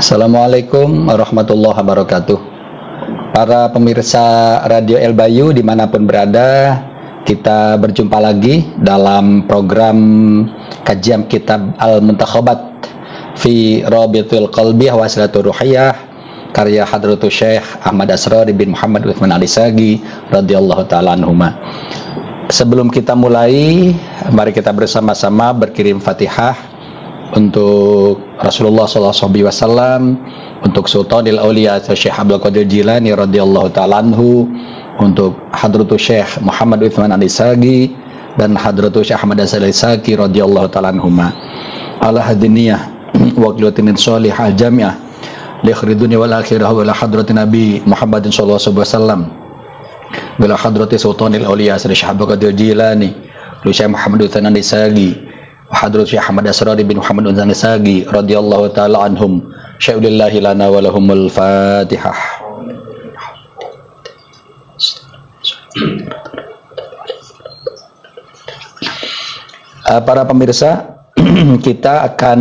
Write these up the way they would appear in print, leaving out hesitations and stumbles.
Assalamualaikum warahmatullahi wabarakatuh. Para pemirsa Radio El Bayu dimanapun berada, kita berjumpa lagi dalam program kajian kitab Al-Muntakhabat fi Rabitul Qalbi wa Silatur Ruhiyah karya Hadratus Syekh Ahmad Asrori bin Muhammad Utsman Alisagi radhiyallahu taala anhuma. Sebelum kita mulai, mari kita bersama-sama berkirim Fatihah untuk Rasulullah SAW, untuk Sultanil Auliya Syekh Abdul Qadir Jilani radhiyallahu taala anhu, untuk Hadratus Syekh Muhammad Utsman Alisagi dan Hadratus Syekh Ahmad Alisagi radhiyallahu taala anhuma. Ala hadiniyah wa qilatin sholihah jami'ah li khairid dunya wal akhirah wa la hadratin Nabi Muhammadin sallallahu alaihi wasallam. Bila hadrati Sultanil Auliya Syekh Abdul Qadir Jilani, Syekh Muhammad Utsman Alisagi, Hadratus Syekh Ahmad Asrori bin Muhammad Utsman Alisagi radhiyallahu taala anhum. Syaulillahi lana wa lahumul Fatihah. Para pemirsa, kita akan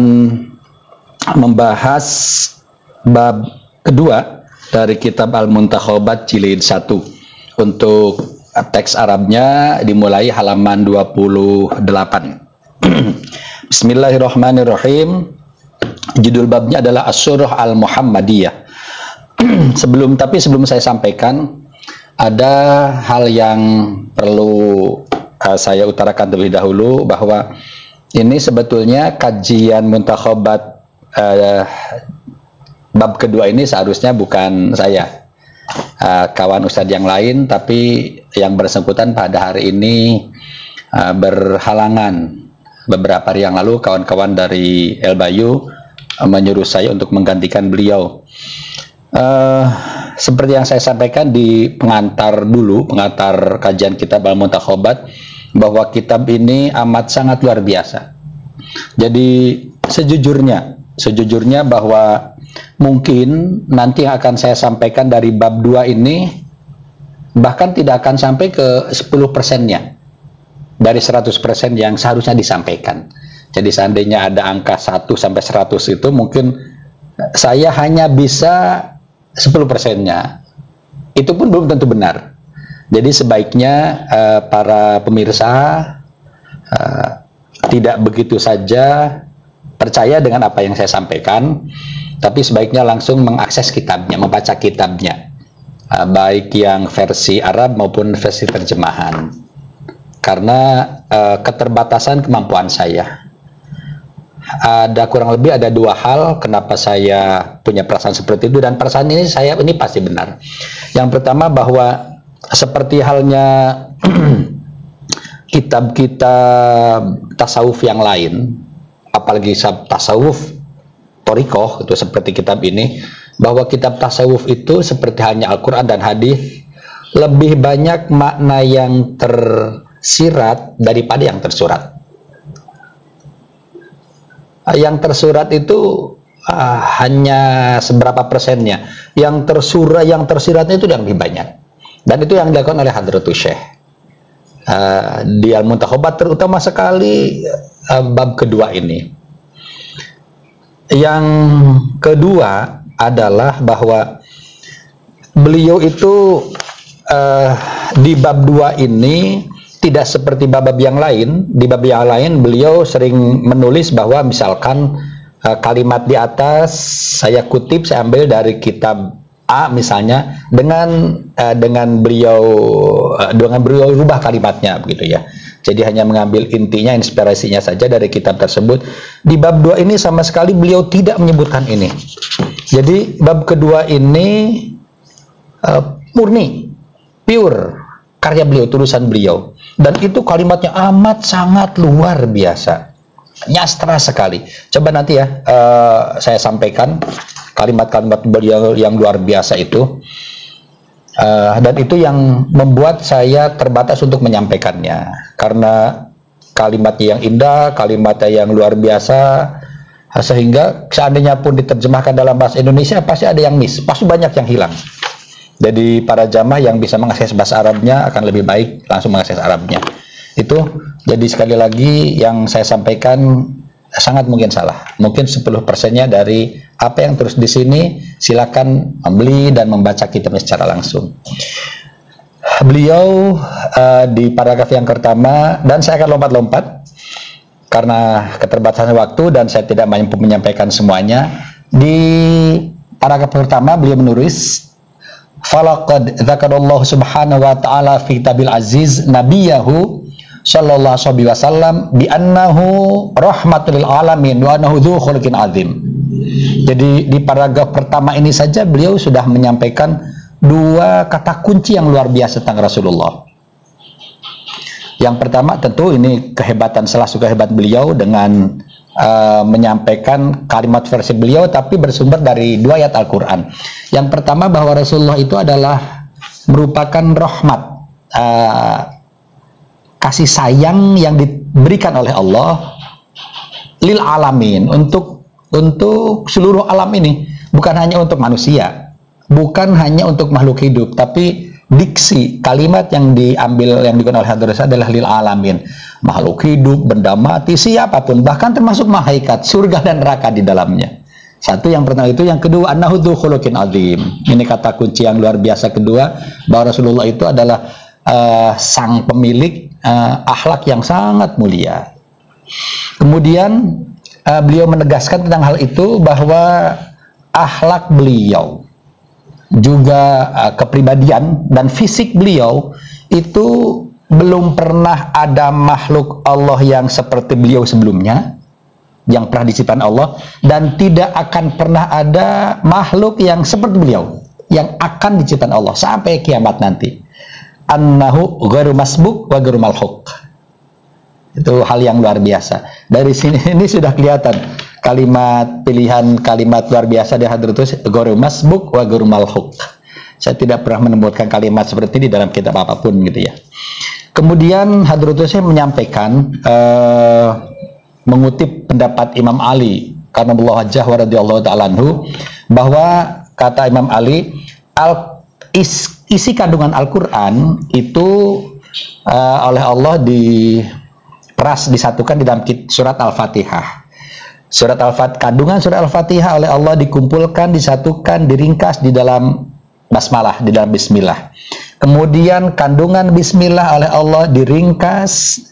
membahas bab kedua dari kitab Al-Muntakhabat jilid 1. Untuk teks Arabnya dimulai halaman 28. Bismillahirrahmanirrahim. Judul babnya adalah As-Surah Al-Muhammadiyah. Sebelum saya sampaikan, ada hal yang perlu saya utarakan terlebih dahulu, bahwa ini sebetulnya kajian Muntakhabat bab kedua ini seharusnya bukan saya, kawan ustadz yang lain, tapi yang bersangkutan pada hari ini berhalangan. Beberapa hari yang lalu kawan-kawan dari El Bayu menyuruh saya untuk menggantikan beliau. Seperti yang saya sampaikan di pengantar kajian kitab Al-Muntakhabat, bahwa kitab ini amat sangat luar biasa. Jadi sejujurnya bahwa mungkin nanti yang akan saya sampaikan dari bab 2 ini bahkan tidak akan sampai ke 10%-nya dari 100% yang seharusnya disampaikan. Jadi seandainya ada angka 1 sampai 100 itu mungkin saya hanya bisa 10%-nya. Itu pun belum tentu benar. Jadi sebaiknya para pemirsa tidak begitu saja percaya dengan apa yang saya sampaikan, tapi sebaiknya langsung mengakses kitabnya, membaca kitabnya, baik yang versi Arab maupun versi terjemahan, karena keterbatasan kemampuan saya. Kurang lebih ada 2 hal kenapa saya punya perasaan seperti itu, dan perasaan ini pasti benar. Yang pertama, bahwa seperti halnya kitab-kitab tasawuf yang lain, apalagi tasawuf Thariqah, itu seperti kitab ini, bahwa kitab tasawuf itu seperti halnya Al-Quran dan hadis, lebih banyak makna yang tersirat daripada yang tersurat. Yang tersurat itu hanya seberapa persennya, yang tersiratnya itu yang lebih banyak, dan itu yang dilakukan oleh Hadratus Syekh di Al-Muntakhabat, terutama sekali bab kedua ini. Yang kedua adalah bahwa beliau itu di bab 2 ini tidak seperti bab yang lain. Di bab yang lain beliau sering menulis bahwa misalkan kalimat di atas saya kutip, saya ambil dari kitab A misalnya, dengan beliau rubah kalimatnya begitu ya. Jadi hanya mengambil intinya, inspirasinya saja dari kitab tersebut. Di bab 2 ini sama sekali beliau tidak menyebutkan ini. Jadi bab kedua ini murni, pure karya beliau, tulisan beliau. Dan itu kalimatnya amat sangat luar biasa, nyastra sekali. Coba nanti ya saya sampaikan kalimat-kalimat beliau yang luar biasa itu. Dan itu yang membuat saya terbatas untuk menyampaikannya, karena kalimatnya yang indah, kalimatnya yang luar biasa, sehingga seandainya pun diterjemahkan dalam bahasa Indonesia pasti ada yang miss, pasti banyak yang hilang. Jadi para jamaah yang bisa mengakses bahasa Arabnya akan lebih baik langsung mengakses Arabnya. Itu jadi sekali lagi yang saya sampaikan, sangat mungkin salah. Mungkin 10%-nya dari apa yang terus di sini, silakan membeli dan membaca kitabnya secara langsung. Beliau di paragraf yang pertama, dan saya akan lompat-lompat karena keterbatasan waktu dan saya tidak mampu menyampaikan semuanya. Di paragraf pertama beliau menulis, falaqad dzakarallahu subhanahu wa ta'ala fi kitabil aziz nabiyahu sallallahu alaihi wasallam bi annahu rahmatul lil alamin wa annahu dzu khuluqin azim. Jadi di paragraf pertama ini saja beliau sudah menyampaikan dua kata kunci yang luar biasa tentang Rasulullah. Yang pertama tentu ini kehebatan, salah satu kehebat beliau dengan menyampaikan kalimat versi beliau tapi bersumber dari dua ayat Al-Quran. Yang pertama bahwa Rasulullah itu adalah merupakan rahmat, kasih sayang yang diberikan oleh Allah lil alamin, untuk seluruh alam ini, bukan hanya untuk manusia, bukan hanya untuk makhluk hidup, tapi diksi kalimat yang diambil, yang digunakan oleh Hadrat adalah lil alamin, makhluk hidup, benda mati, siapapun, bahkan termasuk malaikat, surga dan neraka di dalamnya. Satu, yang pertama itu. Yang kedua, annahu dzu khuluqin azim. Ini kata kunci yang luar biasa kedua, bahwa Rasulullah itu adalah sang pemilik akhlak yang sangat mulia. Kemudian beliau menegaskan tentang hal itu bahwa akhlak beliau juga kepribadian dan fisik beliau itu belum pernah ada makhluk Allah yang seperti beliau sebelumnya, yang pernah diciptakan Allah, dan tidak akan pernah ada makhluk yang seperti beliau yang akan diciptakan Allah sampai kiamat nanti. Annahu ghairu masbuk wa ghairu malhuk. Itu hal yang luar biasa. Dari sini ini sudah kelihatan kalimat pilihan kalimat luar biasa di Hadratus, ghairu masbuk wa ghairu malhuk. Saya tidak pernah menemukan kalimat seperti ini dalam kitab apapun gitu ya. Kemudian Hadratus menyampaikan mengutip pendapat Imam Ali karramallahu wajhahu wa radhiyallahu ta'ala anhu, bahwa kata Imam Ali, isi kandungan Al-Qur'an itu oleh Allah disatukan di dalam surat Al-Fatihah. Kandungan surat Al-Fatihah oleh Allah dikumpulkan, disatukan, diringkas di dalam basmalah, di dalam bismillah. Kemudian kandungan bismillah oleh Allah diringkas,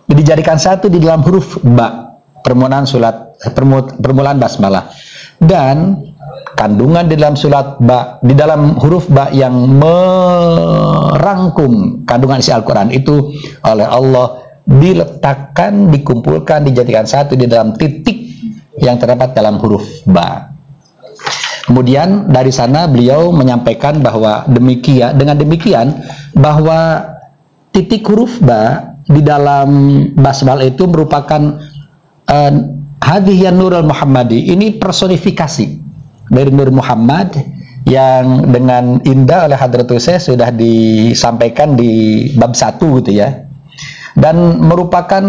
dijadikan satu di dalam huruf ba, permulaan basmalah. Dan kandungan di dalam surat ba, di dalam huruf ba yang merangkum kandungan isi Al-Quran itu oleh Allah diletakkan, dikumpulkan, dijadikan satu di dalam titik yang terdapat dalam huruf ba. Kemudian dari sana beliau menyampaikan bahwa dengan demikian bahwa titik huruf ba di dalam basmalah itu merupakan hadhihi nurul Muhammadi, ini personifikasi dari Nur Muhammad yang dengan indah oleh Hadratus sudah disampaikan di bab 1 gitu ya, dan merupakan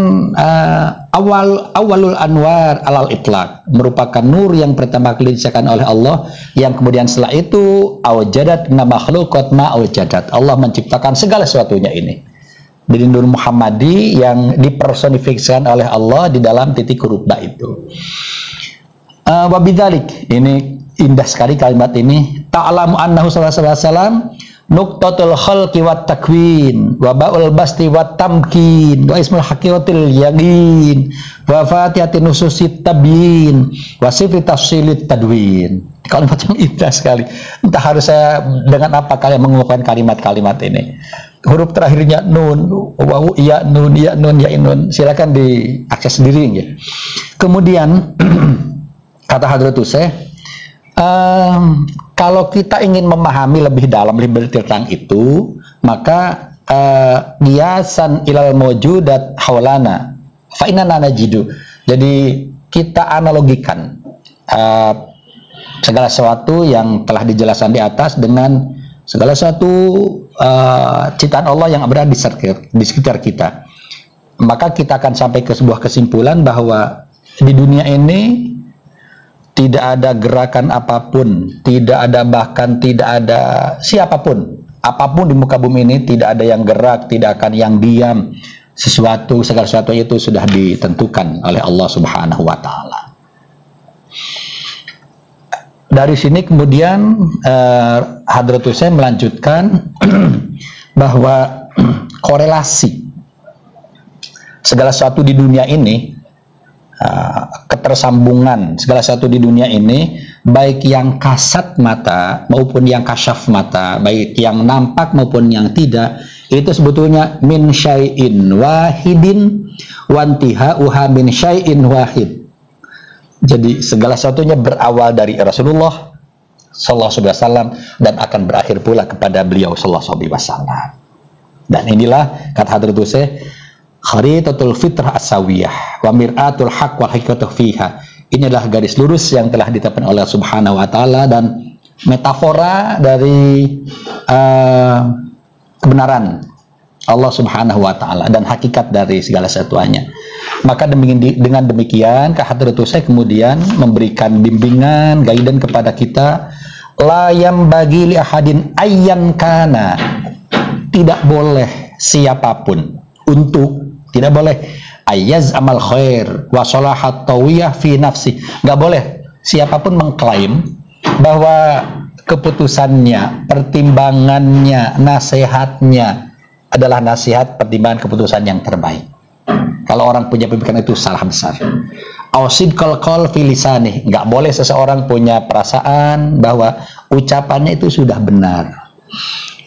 awalul anwar alal itlaq, merupakan nur yang pertama kali diciptakan oleh Allah, yang kemudian setelah itu awjadat na makhluqat ma awjadat, Allah menciptakan segala sesuatunya ini. Jadi Nur Muhammadi yang dipersonifikasikan oleh Allah di dalam titik huruf ba itu. Wabidzalik, ini indah sekali kalimat ini. Ta'lamu annahu sallallahu alaihi wasallam nuqtatul khalqi wat takwin wa ba'ul basti wat tamkin wa ismul haqiqatil yaqin wa fatihatin nususit tabyin wa sifat tafsilit tadwin. Kalimat yang indah sekali. Entah harus saya dengan apa kalian mengucapkan kalimat-kalimat ini. Huruf terakhirnya nun, wawu, ya nun, ya nun, ya nun. Silakan diakses sendiri ya. Kemudian kata Hadratus kalau kita ingin memahami lebih dalam, lebih tentang itu, maka qiyasan ilal mawjudat haulana fa inna najidu. Jadi kita analogikan segala sesuatu yang telah dijelaskan di atas dengan segala sesuatu ciptaan Allah yang berada di sekitar kita, maka kita akan sampai ke sebuah kesimpulan bahwa di dunia ini tidak ada gerakan apapun, tidak ada, bahkan tidak ada siapapun, apapun di muka bumi ini tidak ada yang gerak, tidak akan yang diam, segala sesuatu itu sudah ditentukan oleh Allah Subhanahu wa taala. Dari sini kemudian Hadratus Syekh melanjutkan bahwa korelasi segala sesuatu di dunia ini, ketersambungan segala sesuatu di dunia ini, baik yang kasat mata maupun yang kasyaf mata, baik yang nampak maupun yang tidak, itu sebetulnya min syai'in wahidin wantihauha min syai'in wahid. Jadi segala sesuatunya berawal dari Rasulullah sallallahu alaihi wasallam dan akan berakhir pula kepada beliau sallallahu alaihi wasallam. Dan inilah kata Hadratus Syekh, kharitatul fitrah as-sawiyah wa mir'atul haq wal hikmatu fiha. Ini adalah garis lurus yang telah ditetapkan oleh Subhanahu wa taala dan metafora dari kebenaran Allah Subhanahu wa taala dan hakikat dari segala sesuatunya. Maka dengan demikian Kak Hadratus Syekh kemudian memberikan bimbingan, guidance kepada kita, la yam bagi li ahadin ayyan kana. Tidak boleh siapapun tidak boleh ayaz amal khair wa salahat tawiyah fi nafsi. Enggak boleh siapapun mengklaim bahwa keputusannya, pertimbangannya, nasihatnya adalah nasihat pertimbangan keputusan yang terbaik. Kalau orang punya pemikiran itu salah besar. Ausid kal fi lisanih. Enggak boleh seseorang punya perasaan bahwa ucapannya itu sudah benar.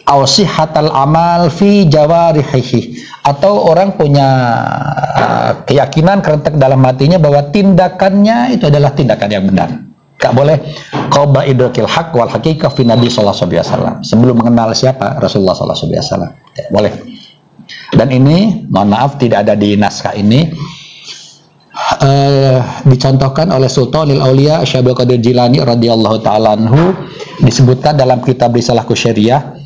Ausihatal amal fi jawarihi. Atau orang punya keyakinan kerentek dalam hatinya bahwa tindakannya itu adalah tindakan yang benar. Enggak boleh qabla idrakil haq wal haqiqah fi nabi sallallahu alaihi wasallam. Sebelum mengenal siapa Rasulullah sallallahu alaihi wasallam. Tidak boleh. Dan ini, mohon maaf tidak ada di naskah ini, dicontohkan oleh Sultanul Aulia Syekh Abdul Qadir Jilani radhiyallahu ta'ala anhu. Disebutkan dalam kitab Risalah Qusyariyah,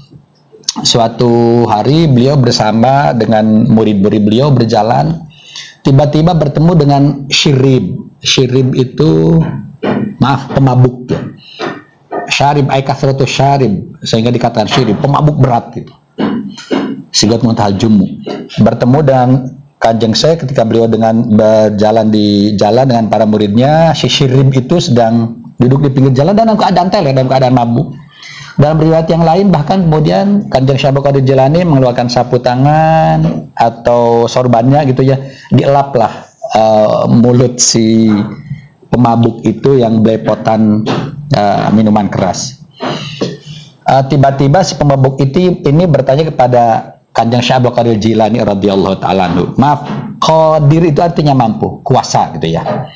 suatu hari beliau bersama dengan murid-murid beliau berjalan, tiba-tiba bertemu dengan syirib. Syirib itu, maaf, pemabuk ya. Syarib ay kasratus syarib, sehingga dikatakan syirib, pemabuk berat gitu. Sigat muntahal jumu. Bertemu dengan Kanjeng Syekh ketika beliau berjalan di jalan dengan para muridnya. Si syirib itu sedang duduk di pinggir jalan dalam keadaan teler, dalam keadaan mabuk. Dalam riwayat yang lain bahkan kemudian Kanjeng Syekh Abdul Qadir Jilani mengeluarkan sapu tangan atau sorbannya gitu ya, dielaplah mulut si pemabuk itu yang belepotan minuman keras. Tiba-tiba si pemabuk ini bertanya kepada Kanjeng Syekh Abdul Qadir Jilani radhiyallahu ta'ala anhu. Maaf, qadir itu artinya mampu, kuasa gitu ya.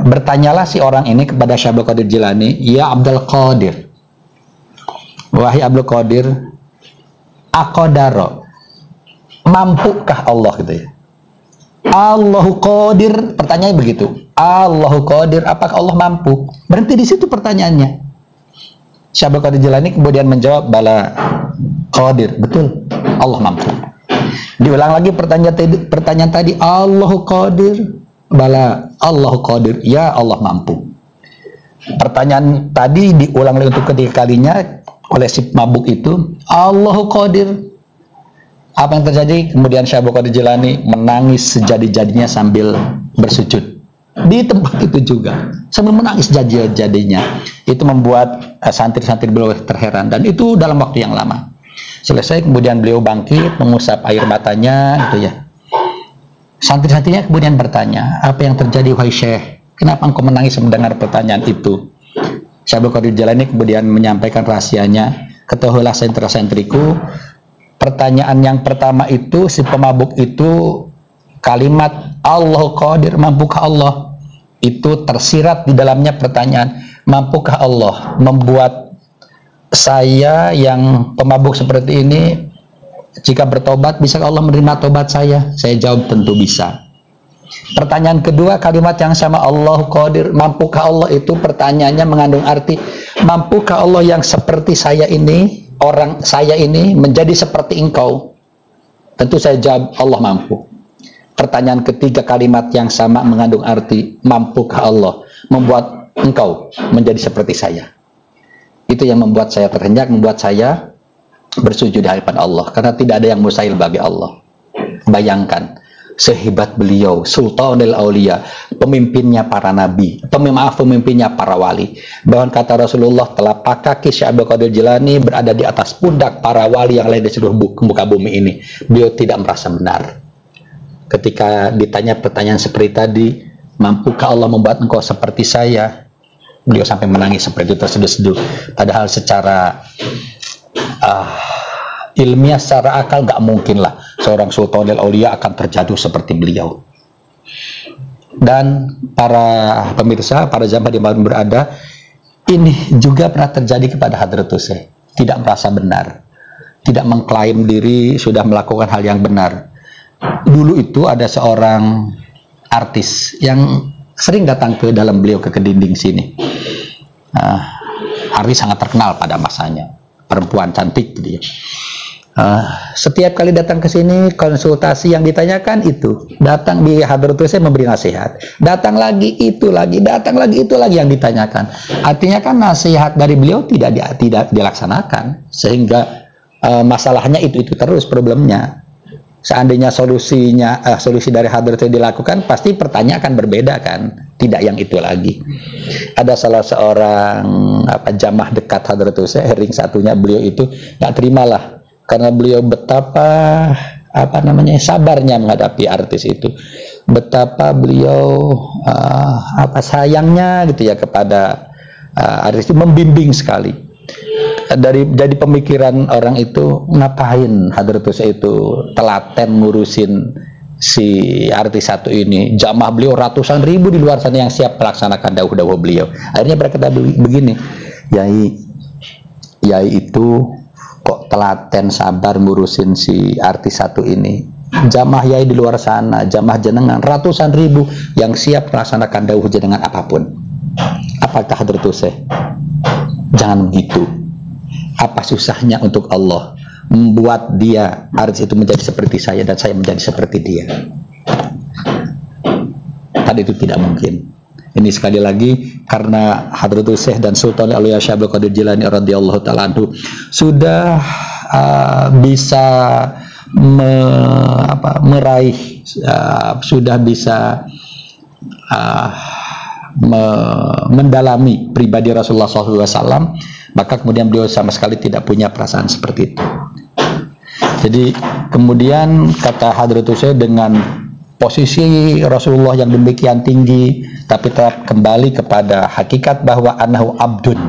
Bertanyalah si orang ini kepada Syekh Abdul Qadir Jilani, ya Abdul Qadir, wahai Abdul Qadir, aqdaro, mampukah Allah gitu ya. Allahu Qadir, pertanyaannya begitu. Allahu Qadir, apakah Allah mampu? Berhenti di situ pertanyaannya. Syekh Abdul Qadir Jilani kemudian menjawab, bala Qadir, betul, Allah mampu. Diulang lagi pertanyaan tadi, Allahu Qadir, bala Allahu Qadir, ya Allah mampu. Pertanyaan tadi diulang lagi untuk ketiga kalinya oleh si mabuk itu, Allahu Qadir. Apa yang terjadi? Kemudian Syekh Abdul Qadir Jilani menangis sejadi-jadinya sambil bersujud di tempat itu juga, sambil menangis jadi-jadinya. Itu membuat santri-santri beliau terheran, dan itu dalam waktu yang lama. Selesai kemudian beliau bangkit mengusap air matanya gitu ya. Santri-santrinya kemudian bertanya, apa yang terjadi wahai Syekh? Kenapa engkau menangis mendengar pertanyaan itu? Syekh Abdul Qadir Jilani kemudian menyampaikan rahasianya. Ketahuilah sentra-sentriku, pertanyaan yang pertama itu si pemabuk itu kalimat Allahu Qadir, mampukah Allah? Itu tersirat di dalamnya pertanyaan, mampukah Allah? Membuat saya yang pemabuk seperti ini, jika bertobat, bisa Allah menerima tobat saya? Saya jawab tentu bisa. Pertanyaan kedua, kalimat yang sama, Allahu Qadir, mampukah Allah? Itu pertanyaannya mengandung arti, mampukah Allah yang seperti saya ini, orang saya ini menjadi seperti engkau? Tentu saya jawab Allah mampu. Pertanyaan ketiga, kalimat yang sama mengandung arti, mampukah Allah membuat engkau menjadi seperti saya? Itu yang membuat saya terhenyak, membuat saya bersujud di hadapan Allah, karena tidak ada yang mustahil bagi Allah. Bayangkan, sehebat beliau, Sultanul Aulia, pemimpinnya para nabi, pemimpinnya para wali. Bahkan kata Rasulullah, telapak kaki Syekh Abdul Qadir Jilani berada di atas pundak para wali yang lain di seluruh muka bumi ini. Beliau tidak merasa benar. Ketika ditanya pertanyaan seperti tadi, mampukah Allah membuat engkau seperti saya? Beliau sampai menangis seperti itu, terseduh-seduh. Padahal secara ilmiah, secara akal nggak mungkin lah seorang Sultanul Aulia akan terjatuh seperti beliau. Dan para pemirsa, para jamaah di mana berada, ini juga pernah terjadi kepada Hadratus Syekh. Tidak merasa benar, tidak mengklaim diri sudah melakukan hal yang benar. Dulu itu ada seorang artis yang sering datang ke dalam beliau, ke dinding sini. Artis sangat terkenal pada masanya, perempuan cantik dia. Setiap kali datang ke sini, konsultasi yang ditanyakan itu, datang di Hadratus Syekh memberi nasihat, datang lagi itu lagi, datang lagi itu lagi yang ditanyakan. Artinya kan nasihat dari beliau tidak dilaksanakan, sehingga masalahnya itu terus problemnya. Seandainya solusi dari Hadratus Syekh dilakukan, pasti pertanyaan akan berbeda kan, tidak yang itu lagi. Ada salah seorang jamaah dekat Hadratus Syekh, ring satunya beliau itu nggak terimalah. Karena beliau betapa sabarnya menghadapi artis itu, betapa beliau sayangnya gitu ya kepada artis itu, membimbing sekali. Jadi pemikiran orang itu, ngapain Hadratus itu telaten ngurusin si artis satu ini? Jamaah beliau ratusan ribu di luar sana yang siap melaksanakan dawuh-dawuh beliau. Akhirnya berkata begini, Yai itu kok telaten sabar ngurusin si artis satu ini? Jamaah Yai di luar sana, jamaah jenengan ratusan ribu yang siap melaksanakan dawuh jenengan apapun. Apakah Hadratus Syekh? Jangan begitu. Apa susahnya untuk Allah membuat dia, artis itu, menjadi seperti saya dan saya menjadi seperti dia? Tadi itu tidak mungkin. Ini sekali lagi karena Hadratus Syekh dan Sultan Aulia Syekh Abdul Qadir Jilani radhiyallahu ta'ala anhu sudah bisa meraih, sudah bisa mendalami pribadi Rasulullah SAW, maka kemudian beliau sama sekali tidak punya perasaan seperti itu. Jadi kemudian kata Hadratus Syekh, dengan posisi Rasulullah yang demikian tinggi, tapi tetap kembali kepada hakikat bahwa anahu abdun.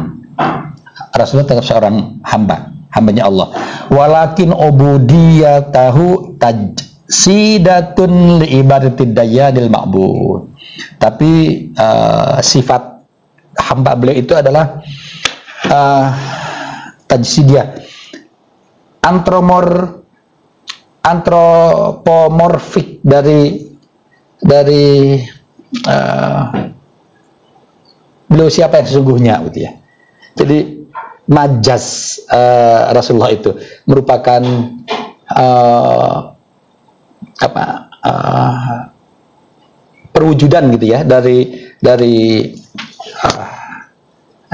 Rasulullah tetap seorang hambanya Allah. Walakin ubudiyatahu tajsidatun li ibadati dayyadil ma'bud. Tapi sifat hamba beliau itu adalah tajsidiyah, antropomorfik dari beliau siapa yang sesungguhnya gitu ya. Jadi majas Rasulullah itu merupakan perwujudan gitu ya dari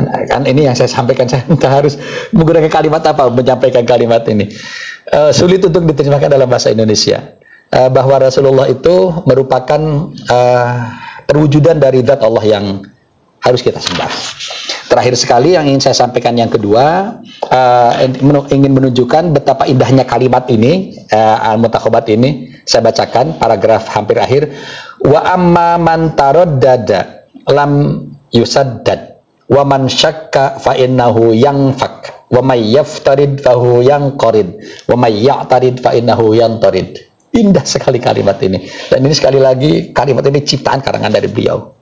kan ini yang saya sampaikan, saya harus menggunakan kalimat apa menyampaikan kalimat ini, sulit untuk diterjemahkan dalam bahasa Indonesia, bahwa Rasulullah itu merupakan perwujudan dari zat Allah yang harus kita sembah. Terakhir sekali yang ingin saya sampaikan, yang kedua, ingin menunjukkan betapa indahnya kalimat ini, Al-Muntakhabat ini. Saya bacakan paragraf hampir akhir. Wa amma man taraddada lam yusaddad wa man syakka fa innahu yanfak wa may yaftarid fa huwa yanqarid wa may ya'tarid fa innahu yantarid. Indah sekali kalimat ini, dan ini sekali lagi kalimat ini ciptaan karangan dari beliau.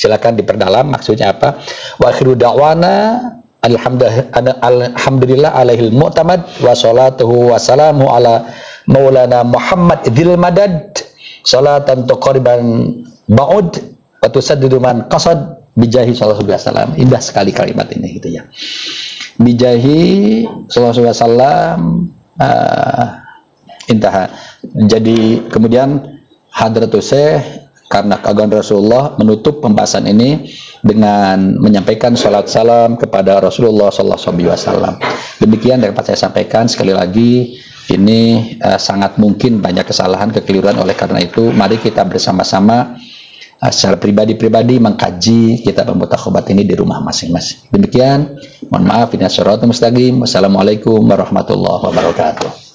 Silakan diperdalam maksudnya apa. Wa akhiru da'wana alhamdulillah alaihil mu'tamad wa salatuhu wa salamu ala maulana Muhammad dzil madad salatan tuqriban ba'ud wa tusaddidu man qasad bijahi sallallahu alaihi wasallam. Indah sekali kalimat ini gitu ya. Bijahi sallallahu alaihi wasallam intah. Jadi kemudian Hadratus Syekh karena keagungan Rasulullah menutup pembahasan ini dengan menyampaikan salat salam kepada Rasulullah sallallahu alaihi wasallam. Demikian dapat saya sampaikan. Sekali lagi ini sangat mungkin banyak kesalahan, kekeliruan. Oleh karena itu, mari kita bersama-sama secara pribadi-pribadi mengkaji kitab Al-Mutakhabat ini di rumah masing-masing. Demikian, mohon maaf, ini Shiratal Mustaqim. Wassalamualaikum warahmatullahi wabarakatuh.